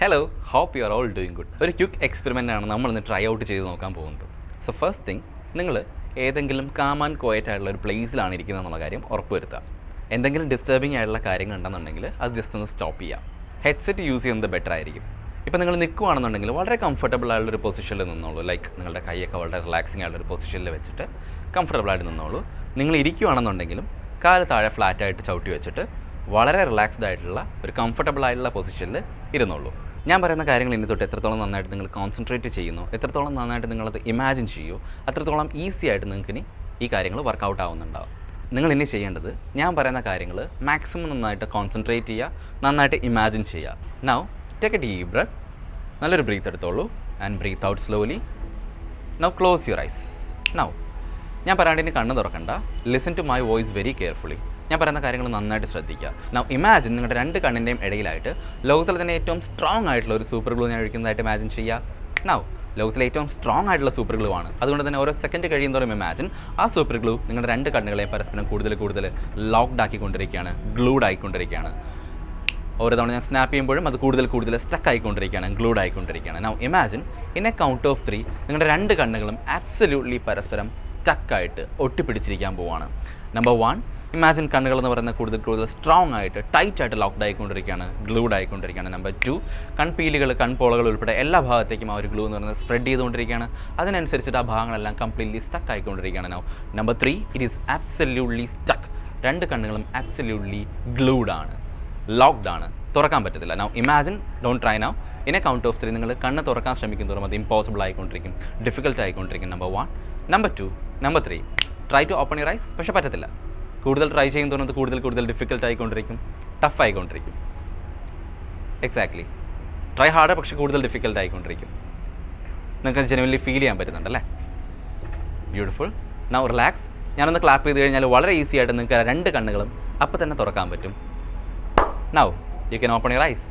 Hello, hope you are all doing good. ഒരു quick experiment ആണ് നമ്മളിന്ന് ട്രൈ ഔട്ട് ചെയ്ത് നോക്കാൻ പോകുന്നത്. സോ ഫസ്റ്റ് തിങ്, നിങ്ങൾ ഏതെങ്കിലും കാം ആൻഡ് ക്വയറ്റ് ആയിട്ടുള്ള ഒരു പ്ലേസിലാണ് ഇരിക്കുന്നത് എന്നുള്ള കാര്യം ഉറപ്പുവരുത്തുക. എന്തെങ്കിലും ഡിസ്റ്റർബിംഗ് ആയിട്ടുള്ള കാര്യങ്ങൾ ഉണ്ടെന്നുണ്ടെങ്കിൽ അത് ജസ്റ്റ് ഒന്ന് സ്റ്റോപ്പ് ചെയ്യുക. ഹെഡ്സെറ്റ് യൂസ് ചെയ്യുന്നത് ബെറ്റർ ആയിരിക്കും. ഇപ്പോൾ നിങ്ങൾ നിൽക്കുകയാണെന്നുണ്ടെങ്കിൽ വളരെ കംഫർട്ടബിൾ ആയിട്ടുള്ളൊരു പൊസിഷനിൽ നിന്നോളൂ. ലൈക്ക് നിങ്ങളുടെ കൈയൊക്കെ വളരെ റിലാക്സിങ് ആയിട്ടുള്ളൊരു പൊസിഷനിൽ വെച്ചിട്ട് കംഫർട്ടബിളായിട്ട് നിന്നോളൂ. നിങ്ങൾ ഇരിക്കുകയാണെന്നുണ്ടെങ്കിലും കാല് താഴെ ഫ്ലാറ്റായിട്ട് ചവിട്ടി വെച്ചിട്ട് വളരെ റിലാക്സ്ഡ് ആയിട്ടുള്ള ഒരു കംഫർട്ടബിൾ ആയിട്ടുള്ള പൊസിഷനിൽ ഇരുന്നുള്ളൂ. ഞാൻ പറയുന്ന കാര്യങ്ങൾ ഇനി തൊട്ട് എത്രത്തോളം നന്നായിട്ട് നിങ്ങൾ കോൺസെൻട്രേറ്റ് ചെയ്യുന്നു, എത്രത്തോളം നന്നായിട്ട് നിങ്ങളത് ഇമാജിൻ ചെയ്യൂ, അത്രത്തോളം ഈസി ആയിട്ട് നിങ്ങൾക്ക് ഇനി ഈ കാര്യങ്ങൾ വർക്കൗട്ട് ആവുന്നുണ്ടാവും. നിങ്ങൾ ഇനി ചെയ്യേണ്ടത് ഞാൻ പറയുന്ന കാര്യങ്ങൾ മാക്സിമം നന്നായിട്ട് കോൺസെൻട്രേറ്റ് ചെയ്യുക, നന്നായിട്ട് ഇമാജിൻ ചെയ്യുക. Now take a deep breath. നല്ലൊരു ബ്രീത്ത് എടുത്തോളൂ and breath out slowly. Now close your eyes. Now ഞാൻ പറയാണ്ട് ഇനി കണ്ണ് തുറക്കണ്ട. Listen to my voice very carefully. ഞാൻ പറയുന്ന കാര്യങ്ങൾ നന്നായിട്ട് ശ്രദ്ധിക്കുക. നൗ ഇമാജിൻ നിങ്ങളുടെ രണ്ട് കണ്ണിൻ്റെയും ഇടയിലായിട്ട് ലോകത്തിലെ തന്നെ ഏറ്റവും സ്ട്രോങ് ആയിട്ടുള്ള ഒരു സൂപ്പർ ഗ്ലൂ ഞാൻ ഒഴിക്കുന്നതായിട്ട് ഇമാജിൻ ചെയ്യുക. നൗ ലോകത്തിലെ ഏറ്റവും സ്ട്രോങ് ആയിട്ടുള്ള സൂപ്പർ ഗ്ലൂ ആണ്. അതുകൊണ്ട് തന്നെ ഓരോ സെക്കൻഡ് കഴിയുന്നതോറും ഇമാജിൻ ആ സൂപ്പർ ഗ്ലൂ നിങ്ങളുടെ രണ്ട് കണ്ണുകളെയും പരസ്പരം കൂടുതൽ ലോക്ക്ഡ് ആക്കിക്കൊണ്ടിരിക്കുകയാണ്, ഗ്ലൂഡ് ആയിക്കൊണ്ടിരിക്കുകയാണ്. ഓരോ തവണ ഞാൻ സ്നാപ്പ് ചെയ്യുമ്പോഴും അത് കൂടുതൽ സ്റ്റക്ക് ആയിക്കൊണ്ടിരിക്കുകയാണ്, ഗ്ലൂഡ് ആയിക്കൊണ്ടിരിക്കുകയാണ്. Now imagine in a count of 3 നിങ്ങളുടെ രണ്ട് കണ്ണുകളും ആബ്സല്യൂട്ട്ലി പരസ്പരം സ്റ്റക്കായിട്ട് ഒട്ടിപ്പിടിച്ചിരിക്കാൻ പോവുകയാണ്. നമ്പർ 1, ഇമാജിൻ കണ്ണുകൾ എന്ന് പറയുന്നത് കൂടുതൽ സ്ട്രോങ് ആയിട്ട് ടൈറ്റായിട്ട് ലോക്ക്ഡ് ആയിക്കൊണ്ടിരിക്കുകയാണ്, ഗ്ലൂഡ് ആയിക്കൊണ്ടിരിക്കുകയാണ്. നമ്പർ 2, കൺപീലികൾ, കൺപോളകൾ ഉൾപ്പെടെ എല്ലാ ഭാഗത്തേക്കും ആ ഒരു ഗ്ലൂ എന്ന് പറയുന്നത് സ്പ്രെഡ് ചെയ്തുകൊണ്ടിരിക്കുകയാണ്. അതിനനുസരിച്ചിട്ട് ആ ഭാഗങ്ങളെല്ലാം കംപ്ലീറ്റ്ലി സ്റ്റക്ക് ആയിക്കൊണ്ടിരിക്കുകയാണ്. Now number 3, it is absolutely stuck. രണ്ട് കണ്ണുകളും ആബ്സല്യൂട്ട്ലി ഗ്ലൂഡ് ആണ്, ലോക്ക്ഡ് ആണ്, തുറക്കാൻ പറ്റത്തില്ല. Now imagine, don't try now, in a count of 3 നിങ്ങൾ കണ്ണ് തുറക്കാൻ ശ്രമിക്കും തോറും അത് ഇമ്പോസിബിൾ ആയിക്കൊണ്ടിരിക്കും, ഡിഫിക്കൽട്ട് ആയിക്കൊണ്ടിരിക്കും. Number 1, number 2, number 3, try to open your eyes. പക്ഷേ പറ്റത്തില്ല. കൂടുതൽ ട്രൈ ചെയ്യും തോന്നുന്നത് കൂടുതൽ ഡിഫിക്കൽട്ട് ആയിക്കൊണ്ടിരിക്കും, ടഫ് ആയിക്കൊണ്ടിരിക്കും. എക്സാക്ട്ലി, ട്രൈ ഹാർഡ്, പക്ഷേ കൂടുതൽ ഡിഫിക്കൽട്ട് ആയിക്കൊണ്ടിരിക്കും. നിങ്ങൾക്ക് ജെനുവൻലി ഫീൽ ചെയ്യാൻ പറ്റുന്നുണ്ടല്ലേ? ബ്യൂട്ടിഫുൾ. Now relax. ഞാനൊന്ന് ക്ലാപ്പ് ചെയ്ത് കഴിഞ്ഞാൽ വളരെ ഈസി ആയിട്ട് നിങ്ങൾക്ക് രണ്ട് കണ്ണുകളും അപ്പോൾ തന്നെ തുറക്കാൻ പറ്റും. Now you can open your ice.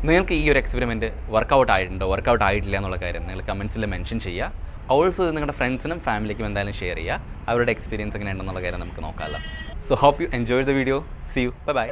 നിങ്ങൾക്ക് ഈ ഒരു എക്സ്പെരിമെൻറ്റ് വർക്കൗട്ട് ആയിട്ടുണ്ടോ, വർക്കൗട്ട് ആയിട്ടില്ല എന്നുള്ള കാര്യം നിങ്ങൾ കമൻസിൽ മെൻഷൻ ചെയ്യുക. ഓൾസോ ഇത് നിങ്ങളുടെ ഫ്രണ്ട്സിനും ഫാമിലിക്കും എന്തായാലും ഷെയർ ചെയ്യുക. അവരുടെ എക്സ്പീരിയൻസ് എങ്ങനെയുണ്ടെന്നുള്ള കാര്യം നമുക്ക് നോക്കാമല്ലോ. So hope you enjoy the video. See you. By.